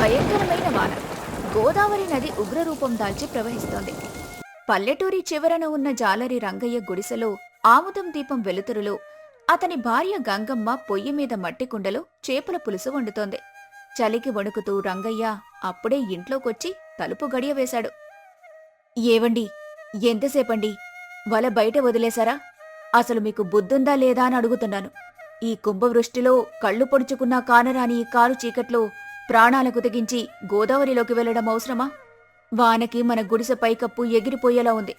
భయంకరమైన వాన. గోదావరి నది ఉగ్రరూపం దాల్చి ప్రవహిస్తోంది. పల్లెటూరి చివరన ఉన్న జాలరి రంగయ్య గుడిసెలో ఆముదం దీపం వెలుతురులో అతని భార్య గంగమ్మ పొయ్యి మీద మట్టి కుండలో చేపల పులుసు వండుతోంది. చలికి వణుకుతూ రంగయ్య అప్పుడే ఇంట్లోకొచ్చి తలుపు గడియ వేశాడు. ఏవండి, ఎంతసేపండి? వల బయట వదిలేశారా? అసలు మీకు బుద్ధుందా లేదా అని అడుగుతున్నాను. ఈ కుంభవృష్టిలో కళ్ళు పొడుచుకున్నా కానరాని ఈ కారు చీకట్లో ప్రాణాలకు తెగించి గోదావరిలోకి వెళ్లడం అవసరమా? వానకి మన గుడిసె పైకప్పు ఎగిరిపోయేలా ఉంది.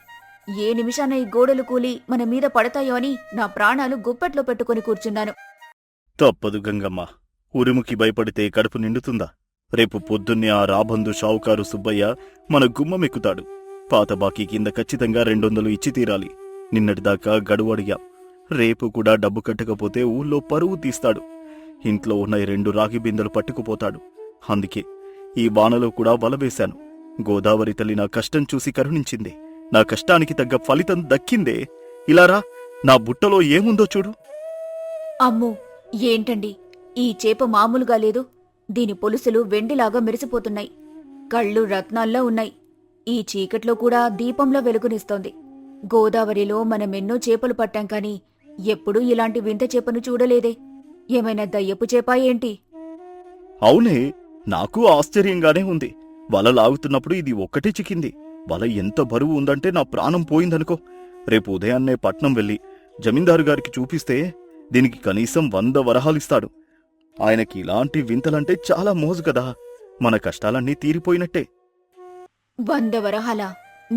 ఏ నిమిషాన ఈ గోడలు కూలి మన మీద పడతాయో అని నా ప్రాణాలు గుప్పెట్లో పెట్టుకుని కూర్చున్నాను. తప్పదు గంగమ్మ. ఉరుముకి భయపడితే కడుపు నిండుతుందా? రేపు పొద్దున్నే ఆ రాబందు షావుకారు సుబ్బయ్య మన గుమ్మమెక్కుతాడు. పాత బాకీ కింద ఖచ్చితంగా 200 ఇచ్చి తీరాలి. నిన్నటిదాకా గడువు అడిగాం. రేపు కూడా డబ్బు కట్టకపోతే ఊళ్ళో పరువు తీస్తాడు. ఇంట్లో ఉన్న 2 రాగి బిందెలు పట్టుకుపోతాడు. అందుకే ఈ వానలో కూడా వలవేశాను. గోదావరి తల్లి నా కష్టం చూసి కరుణించింది. నా కష్టానికి తగ్గ ఫలితం దక్కిందే. ఇలారా, నా బుట్టలో ఏముందో చూడు. అమ్మో, ఏంటండి, ఈ చేప మామూలుగా లేదు. దీని పొలుసులు వెండిలాగా మెరిసిపోతున్నాయి. కళ్ళు రత్నాల్లా ఉన్నాయి. ఈ చీకట్లో కూడా దీపంలో వెలుగునిస్తోంది. గోదావరిలో మనమెన్నో చేపలు పట్టాం కాని ఎప్పుడూ ఇలాంటి వింత చేపను చూడలేదే. ఏమైనా దయ్యపు చేపా ఏంటి? అవునే, నాకు ఆశ్చర్యంగానే ఉంది. వల లాగుతున్నప్పుడు ఇది ఒక్కటే చిక్కింది. వల ఎంత బరువు ఉందంటే నా ప్రాణం పోయిందనుకో. రేపు ఉదయాన్నే పట్నం వెళ్ళి జమీందారు గారికి చూపిస్తే దీనికి కనీసం 100 వరహాలిస్తాడు. ఆయనకి ఇలాంటి వింతలంటే చాలా మోజు కదా. మన కష్టాలన్నీ తీరిపోయినట్టే. 100 వరహాలా?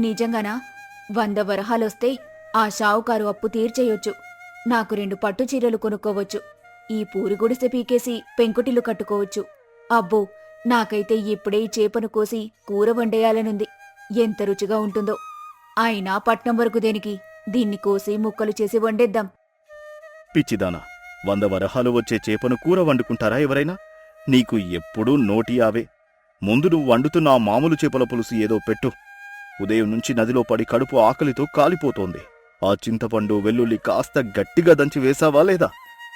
నిజంగానా? 100 వరహాలొస్తే ఆ షావుకారు అప్పు తీర్చేయొచ్చు. నాకు 2 పట్టుచీరలు కొనుక్కోవచ్చు. ఈ పూరిగుడిసె పీకేసి పెంకుటిల్లు కట్టుకోవచ్చు. అబ్బో, నాకైతే ఇప్పుడే ఈ చేపను కోసి కూర వండేయాలనుంది. ఎంత రుచిగా ఉంటుందో. అయినా పట్నం వరకు దేనికి? దీన్ని కోసి ముక్కలు చేసి వండేద్దాం. పిచ్చిదానా, 100 వరహాలు వచ్చే చేపను కూర వండుకుంటారా ఎవరైనా? నీకు ఎప్పుడూ నోటి ఆవే. ముందు నువ్వు వండుతున్న ఆ మామూలు చేపల పులుసు ఏదో పెట్టు. ఉదయం నుంచి నదిలో పడి కడుపు ఆకలితో కాలిపోతోంది. ఆ చింతపండు వెల్లుల్లి కాస్త గట్టిగా దంచి వేసావా లేదా?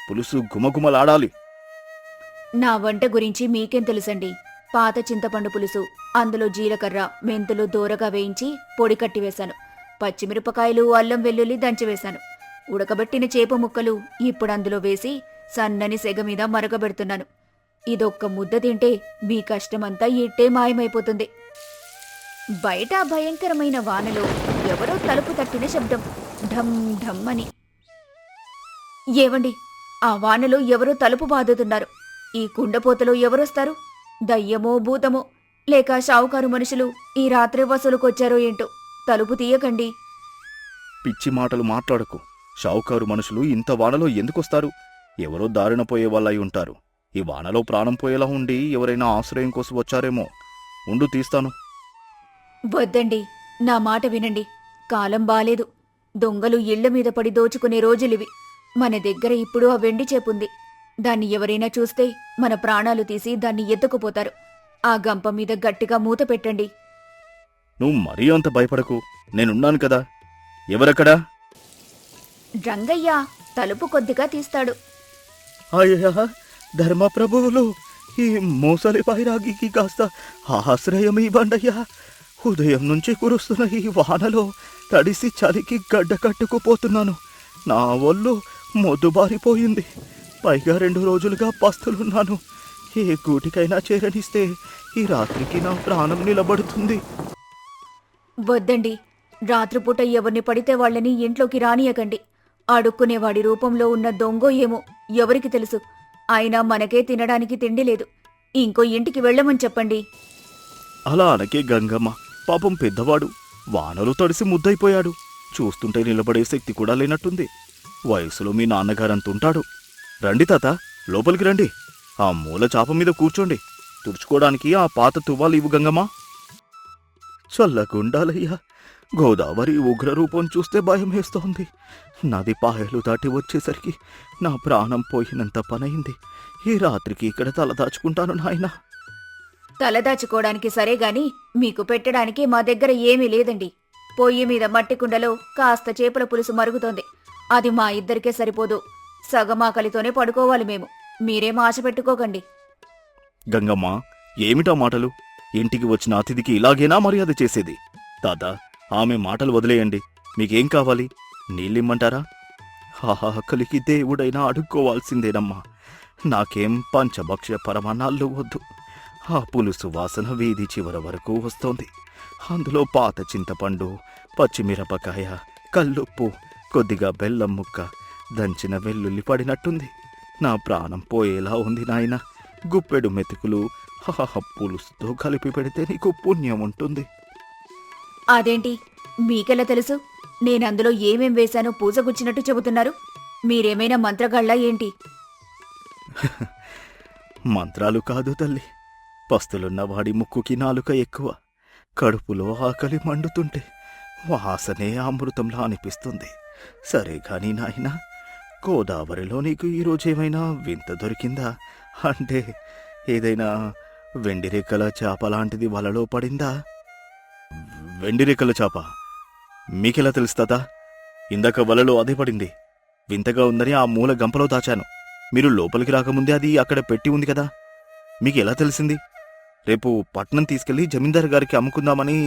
పులుసు గుమగుమలాడాలి. నా వంట గురించి మీకేం తెలుసండి? పాత చింతపండు పులుసు. అందులో జీలకర్ర, మెంతులు దోరగా వేయించి పొడి కట్టివేశాను. పచ్చిమిరపకాయలు, అల్లం వెల్లుల్లి దంచివేశాను. ఉడకబెట్టిన చేప ముక్కలు ఇప్పుడు అందులో వేసి సన్నని సెగ మీద మరగబెడుతున్నాను. ఇదొక్క ముద్ద తింటే మీ కష్టమంతా ఇట్టే మాయమైపోతుంది. బయట భయంకరమైన వానలో ఎవరో తలుపు తట్టిన శబ్దం. ఢమ్ ఢమ్ అని. ఏవండి, ఆ వానలో ఎవరో తలుపు బాదుతున్నారు. ఈ కుండపోతలో ఎవరొస్తారు? దయ్యమో భూతమో, లేక షావుకారు మనుషులు ఈ రాత్రి వసూలుకొచ్చారో ఏంటో. తలుపు తీయకండి. పిచ్చి మాటలు మాట్లాడకు. షావుకారు మనుషులు ఇంత వానలో ఎందుకొస్తారు? ఎవరో దారిన పోయే వాళ్ళై ఉంటారు. ఈ వానలో ప్రాణం పోయేలా ఉండి ఎవరైనా ఆశ్రయం కోసం వచ్చారేమో. ఉండు, తీస్తాను. వద్దండి, నా మాట వినండి. కాలం బాలేదు. దొంగలు ఇళ్ల మీద పడి దోచుకునే రోజులివి. మన దగ్గర ఇప్పుడు ఆ వెండి చేపుంది. దాన్ని ఎవరైనా చూస్తే మన ప్రాణాలు తీసి దాన్ని ఎత్తుకుపోతారు. ఆ గంప మీద గట్టిగా మూత పెట్టండి. నువ్వు మరీ అంత భయపడకు. నేనున్నాను కదా. ఎవరక్కడా? రంగయ్య తలుపు కొద్దిగా తీస్తాడు. అయ్యా, ధర్మప్రభువులు, ఈ మోసలి పైరాగికి కాస్త ఆశ్రయం ఇవ్వండయ్యా. ఉదయం నుంచి కురుస్తున్న ఈ వానలో తడిసి చలికి గడ్డ కట్టుకుపోతున్నాను. నా ఒళ్ళు మొద్దుబారిపోయింది. పైగా 2 రోజులుగా పస్తులున్నాను. ఏ గూటికైనా చేరనిస్తే ఈ రాత్రికి నా ప్రాణం నిలబడుతుంది. వద్దండి, రాత్రిపూట ఎవరిని పడితే వాళ్ళని ఇంట్లోకి రానియకండి. అడుక్కునేవాడి రూపంలో ఉన్న దొంగో ఏమో, ఎవరికి తెలుసు. అయినా మనకే తినడానికి తిండి లేదు. ఇంకో ఇంటికి వెళ్ళమని చెప్పండి. అలా అనకే గంగమ్మ. పాపం పెద్దవాడు వానలు తడిసి ముద్దయిపోయాడు. చూస్తుంటే నిలబడే శక్తి కూడా లేనట్టుంది. వయసులో మీ నాన్నగారంతుంటాడు. రండి తాత, లోపలికి రండి. ఆ మూల చాప మీద కూర్చోండి. తుడుచుకోవడానికి ఆ పాత తువ్వాలు ఇవ్వు గంగమ్మా. చల్లగుండాలయ్యా. గోదావరి ఉగ్రరూపం చూస్తే భయమేస్తోంది. నది పాయలు దాటి వచ్చేసరికి నా ప్రాణం పోయినంత పనయింది. ఈ రాత్రికి ఇక్కడ తలదాచుకుంటాను నాయనా. తలదాచుకోవడానికి సరేగాని మీకు పెట్టడానికి మా దగ్గర ఏమీ లేదండి. పొయ్యి మీద మట్టి కుండలో కాస్త చేపల పులుసు మరుగుతోంది. అది మా ఇద్దరికే సరిపోదు. సగమాకలితోనే పడుకోవాలి మేము. మీరేం ఆశ పెట్టుకోకండి. గంగమ్మ, ఏమిటా మాటలు? ఇంటికి వచ్చిన అతిథికి ఇలాగేనా మర్యాద చేసేది? తాత, ఆమె మాటలు వదిలేయండి. మీకేం కావాలి? నీళ్ళిమ్మంటారా? ఆకలికి దేవుడైనా అడుక్కోవాల్సిందేనమ్మా. నాకేం పంచభక్ష పరమాన్నాళ్ళు వద్దు. ఆ పులుసు వాసన వీధి చివర వరకు వస్తోంది. అందులో పాత చింతపండు, పచ్చిమిరపకాయ, కల్లుప్పు, కొద్దిగా బెల్లం ముక్క, దంచిన వెల్లుల్లి పడినట్టుంది. నా ప్రాణం పోయేలా ఉంది నాయన. గుప్పెడు మెతుకులు పులుసుతో కలిపి పెడితే నీకు పుణ్యం ఉంటుంది. అదేంటి, మీకెలా తెలుసు? నేనందులో ఏమేం వేశానో పూసగుచ్చినట్టు చెబుతున్నారు. మీరేమైనా మంత్రగాళ్ళా ఏంటి? మంత్రాలు కాదు తల్లి. పస్తులున్న వాడి ముక్కుకి నాలుక ఎక్కువ. కడుపులో ఆకలి మండుతుంటే వాసనే అమృతంలా అనిపిస్తుంది. సరే కాని నాయనా, గోదావరిలో నీకు ఈరోజేమైనా వింత దొరికిందా? అంటే ఏదైనా వెండిరెక్కల చేప లాంటిది వలలో పడిందా? వెండిరెక్కల చేప? మీకెలా తెలుస్తాదా? ఇందాక వలలో అదే పడింది. వింతగా ఉందని ఆ మూల గంపలో దాచాను. మీరు లోపలికి రాకముందే అది అక్కడ పెట్టి ఉంది కదా. మీకెలా తెలిసింది? రేపు పట్నం తీసుకెళ్లి జమీందారు గారికి అమ్ముకుందామని.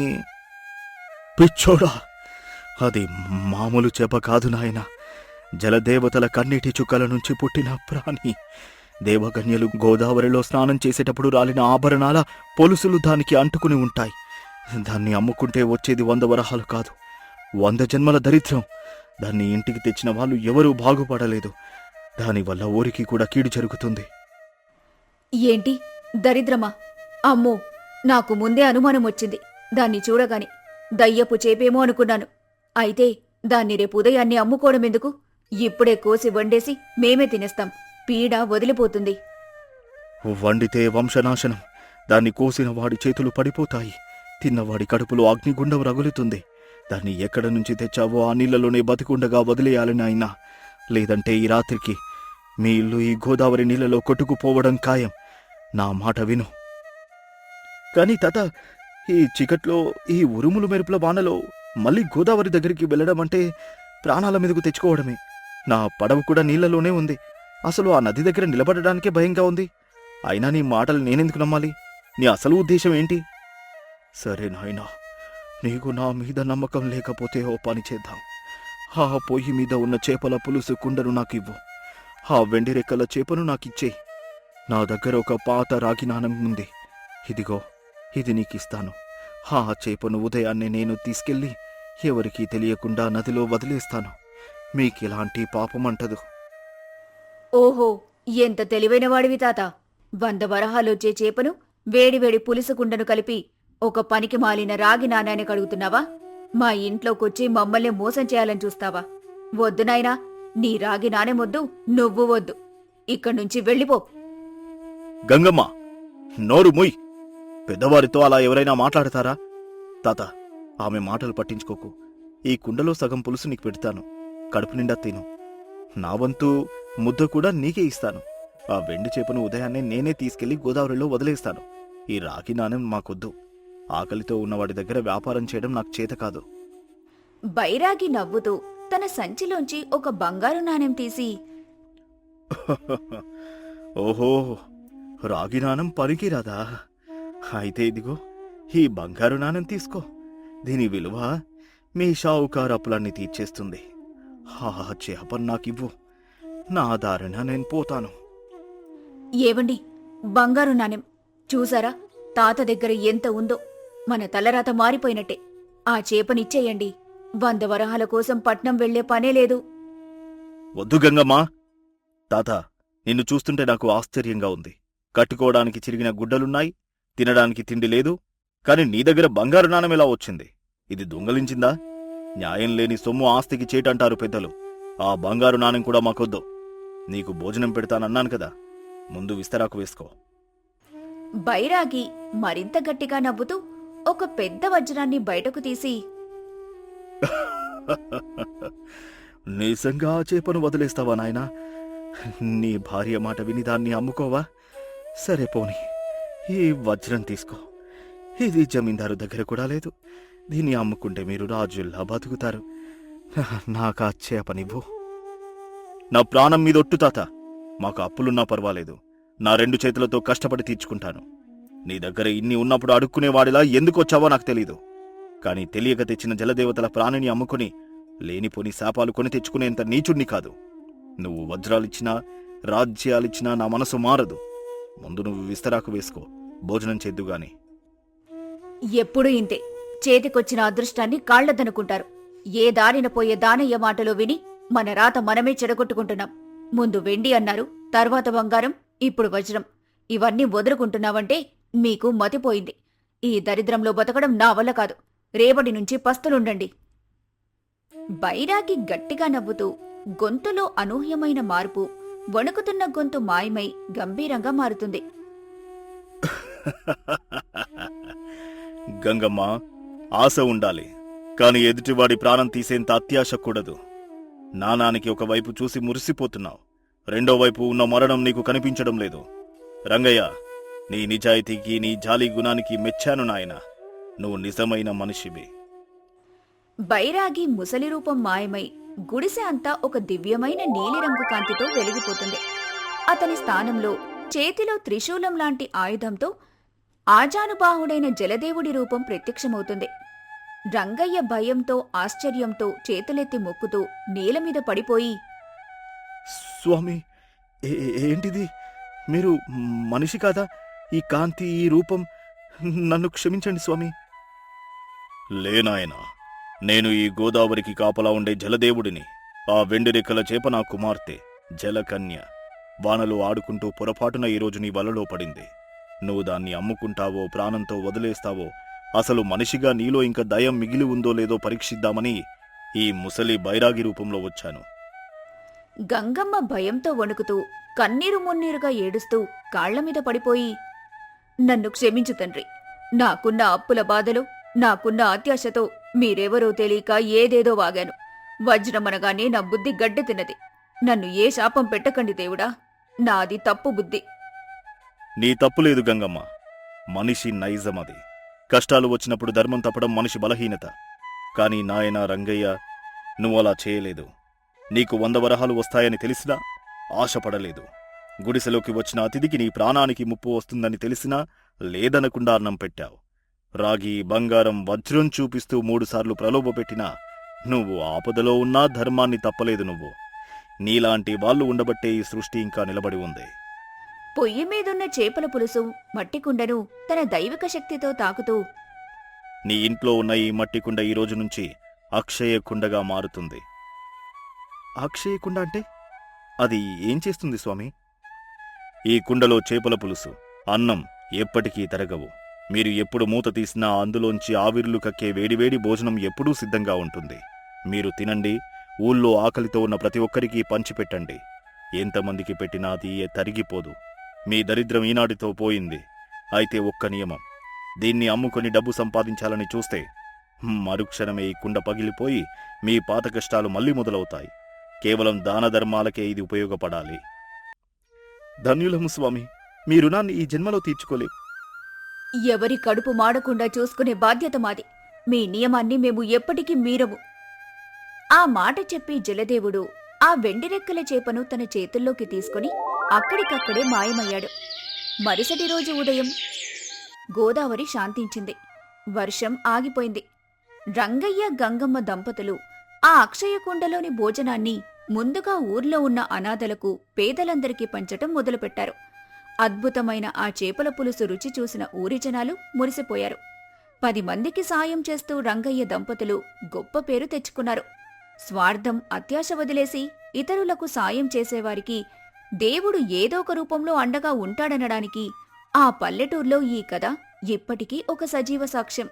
పిచ్చోడా, అది మామూలు చేప కాదు నాయన. జలదేవతల కన్నీటి చుక్కల నుంచి పుట్టిన ప్రాణి. దేవకన్యలు గోదావరిలో స్నానం చేసేటప్పుడు రాలిన ఆభరణాల పొలుసులు దానికి అంటుకుని ఉంటాయి. దాన్ని అమ్ముకుంటే వచ్చేది 100 వరహాలు కాదు, 100 జన్మల దరిద్రం. దాన్ని ఇంటికి తెచ్చిన వాళ్ళు ఎవరూ బాగుపడలేదు. దానివల్ల ఊరికి కూడా కీడు జరుగుతుంది. ఏంటి, దరిద్రమా? అమ్మో, నాకు ముందే అనుమానం వచ్చింది. దాన్ని చూడగాని దయ్యపు చేపేమో అనుకున్నాను. అయితే దాన్ని రేపు ఉదయాన్నే అమ్ముకోవడం ఎందుకు? ఇప్పుడే కోసి వండేసి మేమే తినేస్తాం. పీడ వదిలిపోతుంది. వండితే వంశనాశనం. దాన్ని కోసిన వాడి చేతులు పడిపోతాయి. తిన్నవాడి కడుపులో అగ్నిగుండం రగులుతుంది. దాన్ని ఎక్కడ నుంచి తెచ్చావో ఆ నీళ్లలోనే బతికుండగా వదిలేయాలని అయినా. లేదంటే ఈ రాత్రికి మీ ఇల్లు ఈ గోదావరి నీళ్లలో కొట్టుకుపోవడం ఖాయం. నా మాట విను. కాని తాత, ఈ చీకట్లో, ఈ ఉరుములు మెరుపుల వానలో మళ్ళీ గోదావరి దగ్గరికి వెళ్ళడం అంటే ప్రాణాల మీదకు తెచ్చుకోవడమే. నా పడవ కూడా నీళ్లలోనే ఉంది. అసలు ఆ నది దగ్గర నిలబడడానికే భయంగా ఉంది. అయినా నీ మాటలు నేనెందుకు నమ్మాలి? నీ అసలు ఉద్దేశం ఏంటి? సరే నాయనా, నీకు నా మీద నమ్మకం లేకపోతే ఓ పని చేద్దాం. ఆ పొయ్యి మీద ఉన్న చేపల పులుసు కుండను నాకివ్వు. ఆ వెండిరెక్కల చేపను నాకిచ్చేయి. నా దగ్గర ఒక పాత రాగి నాణెం ఉంది. ఇదిగో, ఇది నీకిస్తాను. ఆ చేపను ఉదయాన్నే నేను తీసుకెళ్ళి ఎవరికీ తెలియకుండా నదిలో వదిలేస్తాను. మీకెలాంటి పాపమంటదు. ఓహో, ఎంత తెలివైనవాడివి తాత! 100 వరహాలొచ్చే చేపను వేడివేడి పులుసుకుండను కలిపి ఒక పనికి మాలిన రాగి నాణాన్ని కడుగుతున్నావా? మా ఇంట్లోకొచ్చి మమ్మల్ని మోసం చేయాలని చూస్తావా? వద్దు నాయనా, నీ రాగి నాణెమొద్దు, నువ్వు వద్దు. ఇక్కడ్నుంచి వెళ్ళిపో. గంగమ్మ, నోరు ముయ్. పెద్దవారితో అలా ఎవరైనా మాట్లాడతారా? తాత, ఆమె మాటలు పట్టించుకోకు. ఈ కుండలో సగం పులుసు నీకు పెడతాను. కడుపు నిండా తిను. నా వంతు ముద్ద కూడా నీకే ఇస్తాను. ఆ వెండి చేపను ఉదయాన్నే నేనే తీసుకెళ్లి గోదావరిలో వదిలేస్తాను. ఈ రాగి నాణెం మాకొద్దు. ఆకలితో ఉన్నవాడి దగ్గర వ్యాపారం చేయడం నాకు చేత కాదు. బైరాగి నవ్వుతూ తన సంచిలోంచి ఒక బంగారు నాణెం తీసి, ఓహో, రాగి నాణెం పనికిరాదా? అయితే ఇదిగో, ఈ బంగారు నాణెం తీసుకో. దీని విలువ మీ షావుకారు అప్పులన్నీ తీర్చేస్తుంది. ఆ చేపను నాకివ్వు. నా దారిన నేను పోతాను. ఏవండి, బంగారు నాణెం చూసారా? తాత దగ్గర ఎంత ఉందో. మన తలరాత మారిపోయినట్టే. ఆ చేపనిచ్చేయండి. 100 వరహాల కోసం పట్నం వెళ్లే పనే లేదు. వద్దు గంగమ్మా. తాత, నిన్ను చూస్తుంటే నాకు ఆశ్చర్యంగా ఉంది. కట్టుకోవడానికి చిరిగిన గుడ్డలున్నాయి, తినడానికి తిండి లేదు. కాని నీ దగ్గర బంగారు నాణెం ఎలా వచ్చింది? ఇది దొంగలించిందా? న్యాయం లేని సొమ్ము ఆస్తికి చేటంటారు పెద్దలు. ఆ బంగారు నాణెం కూడా మాకొద్దు. నీకు భోజనం పెడతానన్నాను కదా, ముందు విస్తరాకు వేసుకో. బైరాగి మరింత గట్టిగా నవ్వుతూ ఒక పెద్ద వజ్రాన్ని బయటకు తీసి, నిజంగా ఆ చేపను వదిలేస్తావా నాయనా? నీ భార్య మాట విని దాన్ని అమ్ముకోవా? సరే పోని, ఈ వజ్రం తీసుకో. ఇది జమీందారు దగ్గర కూడా లేదు. దీన్ని అమ్ముకుంటే మీరు రాజుల్లా బతుకుతారు. నాకా చేపనివ్వు. నా ప్రాణం మీదొట్టు తాత. మాకు అప్పులున్నా పర్వాలేదు. నా 2 చేతులతో కష్టపడి తీర్చుకుంటాను. నీ దగ్గర ఇన్ని ఉన్నప్పుడు అడుక్కునేవాడిలా ఎందుకొచ్చావో నాకు తెలీదు. కాని తెలియక తెచ్చిన జలదేవతల ప్రాణిని అమ్ముకుని లేనిపోని శాపాలు కొని తెచ్చుకునేంత నీచుణ్ణి కాదు. నువ్వు వజ్రాలిచ్చినా రాజ్యాలిచ్చినా నా మనసు మారదు. ముందు నువ్వు విస్తరాకు వేసుకో, భోజనం చేద్దుగాని. ఎప్పుడూ ఇంతే. చేతికొచ్చిన అదృష్టాన్ని కాళ్లదనుకుంటారు. ఏ దారిన పోయే దానయ్య మాటలో విని మన రాత మనమే చెడగొట్టుకుంటున్నాం. ముందు వెండి అన్నారు, తర్వాత బంగారం, ఇప్పుడు వజ్రం. ఇవన్నీ వదులుకుంటున్నావంటే మీకు మతిపోయింది. ఈ దరిద్రంలో బతకడం నా వల్ల కాదు. రేపటి నుంచి పస్తులుండండి. బైరాగి గట్టిగా నవ్వుతూ గొంతులో అనూహ్యమైన మార్పు, వణుకుతున్న గొంతు మాయమై గంభీరంగా మారుతుంది. గంగమ్మ, ఆశ ఉండాలి, కాని ఎదుటివాడి ప్రాణం తీసేంత అత్యాశ కూడదు. నానానికి ఒకవైపు చూసి మురిసిపోతున్నావు, రెండో వైపు ఉన్న మరణం నీకు కనిపించడం లేదు. రంగయ్య, నీ నిజాయితీకి నీ జాలి గుణానికి మెచ్చాను నాయనా. నువ్వు నిజమైన మనిషివి. బైరాగి ముసలి రూపం మాయమై గుడిసె అంతా ఒక దివ్యమైన నీలిరంగు కాంతితో వెలిగిపోతుంది. అతని స్థానంలో చేతిలో త్రిశూలం లాంటి ఆయుధంతో ఆజానుబాహుడైన జలదేవుడి రూపం ప్రత్యక్షమవుతుంది. రంగయ్య భయంతో ఆశ్చర్యంతో చేతులెత్తి మొక్కుతూ నేలమీద పడిపోయి, స్వామి, ఏంటిది? మీరు మనిషి కాదా? ఈ కాంతి, ఈ రూపం, నన్ను క్షమించండి స్వామి. లేనాయనా, నేను ఈ గోదావరికి కాపలా ఉండే జలదేవుడిని. ఆ వెండిరెక్కల చేప నా కుమార్తె జలకన్య. వానలో ఆడుకుంటూ పొరపాటున ఈరోజు నీ వలలో పడింది. నువ్వు దాన్ని అమ్ముకుంటావో ప్రాణంతో వదిలేస్తావో, అసలు మనిషిగా నీలో ఇంకా దయం మిగిలి ఉందో లేదో పరీక్షిద్దామని ఈ ముసలి బైరాగి రూపంలో వచ్చాను. గంగమ్మ భయంతో వణుకుతూ కన్నీరు మున్నీరుగా ఏడుస్తూ కాళ్లమీద పడిపోయి, నన్ను క్షమించు తండ్రి. నాకున్న అప్పుల బాధలో, నాకున్న అత్యాశతో మీరెవరో తెలియక ఏదేదో వాగాను. వజ్రమనగానే నా బుద్ధి గడ్డి తిన్నది. నన్ను ఏ శాపం పెట్టకండి దేవుడా. నాది తప్పు బుద్ధి. నీ తప్పులేదు గంగమ్మ, మనిషి నైజమది. కష్టాలు వచ్చినప్పుడు ధర్మం తప్పడం మనిషి బలహీనత. కాని నాయనా రంగయ్య, నువ్వలా చేయలేదు. నీకు 100 వరహాలు వస్తాయని తెలిసినా ఆశపడలేదు. గుడిసెలోకి వచ్చిన అతిథికి నీ ప్రాణానికి ముప్పు వస్తుందని తెలిసినా లేదనకుండా అన్నం పెట్టావు. రాగి, బంగారం, వజ్రం చూపిస్తూ 3 సార్లు ప్రలోభపెట్టినా నువ్వు ఆపదలో ఉన్నా ధర్మాన్ని తప్పలేదు నువ్వు. నీలాంటి వాళ్ళు ఉండబట్టే ఈ సృష్టి ఇంకా నిలబడి ఉంది. పొయ్యి మీదున్న చేపల పులుసు మట్టికుండను తన దైవిక శక్తితో తాకుతూ, నీ ఇంట్లో ఉన్న ఈ మట్టి కుండ ఈ రోజు నుంచి అక్షయ కుండగా మారుతుంది. అక్షయ కుండ అంటే అది ఏం చేస్తుంది స్వామి? ఈ కుండలో చేపల పులుసు, అన్నం ఎప్పటికీ తరగవు. మీరు ఎప్పుడు మూత తీసినా అందులోంచి ఆవిర్లు కక్కే వేడివేడి భోజనం ఎప్పుడూ సిద్ధంగా ఉంటుంది. మీరు తినండి, ఊళ్ళో ఆకలితో ఉన్న ప్రతి ఒక్కరికి పంచిపెట్టండి. ఎంతమందికి పెట్టినా అది తరిగిపోదు. మీ దరిద్రం ఈనాటితో పోయింది. అయితే ఒక్క నియమం, దీన్ని అమ్ముకొని డబ్బు సంపాదించాలని చూస్తే మరుక్షణమే ఈ కుండ పగిలిపోయి మీ పాత కష్టాలు మళ్లీ మొదలవుతాయి. కేవలం దానధర్మాలకే ఇది ఉపయోగపడాలి. ధన్యులము స్వామి, మీ రుణాన్ని ఈ జన్మలో తీర్చుకోలేం. ఎవరి కడుపు మాడకుండా చూసుకునే బాధ్యత మాది. మీ నియమాన్ని మేము ఎప్పటికీ మీరము. ఆ మాట చెప్పి జలదేవుడు ఆ వెండిరెక్కల చేపను తన చేతుల్లోకి తీసుకుని అక్కడికక్కడే మాయమయ్యాడు. మరుసటి రోజు ఉదయం గోదావరి శాంతించింది. వర్షం ఆగిపోయింది. రంగయ్య, గంగమ్మ దంపతులు ఆ అక్షయకుండలోని భోజనాన్ని ముందుగా ఊర్లో ఉన్న అనాథలకు, పేదలందరికీ పంచటం మొదలుపెట్టారు. అద్భుతమైన ఆ చేపల పులుసు రుచి చూసిన ఊరి జనాలు మురిసిపోయారు. 10 మందికి సాయం చేస్తూ రంగయ్య దంపతులు గొప్ప పేరు తెచ్చుకున్నారు. స్వార్థం, అత్యాశ వదిలేసి ఇతరులకు సాయం చేసేవారికి దేవుడు ఏదో ఒక రూపంలో అండగా ఉంటాడనడానికి ఆ పల్లెటూర్లో ఈ కథ ఇప్పటికీ ఒక సజీవ సాక్ష్యం.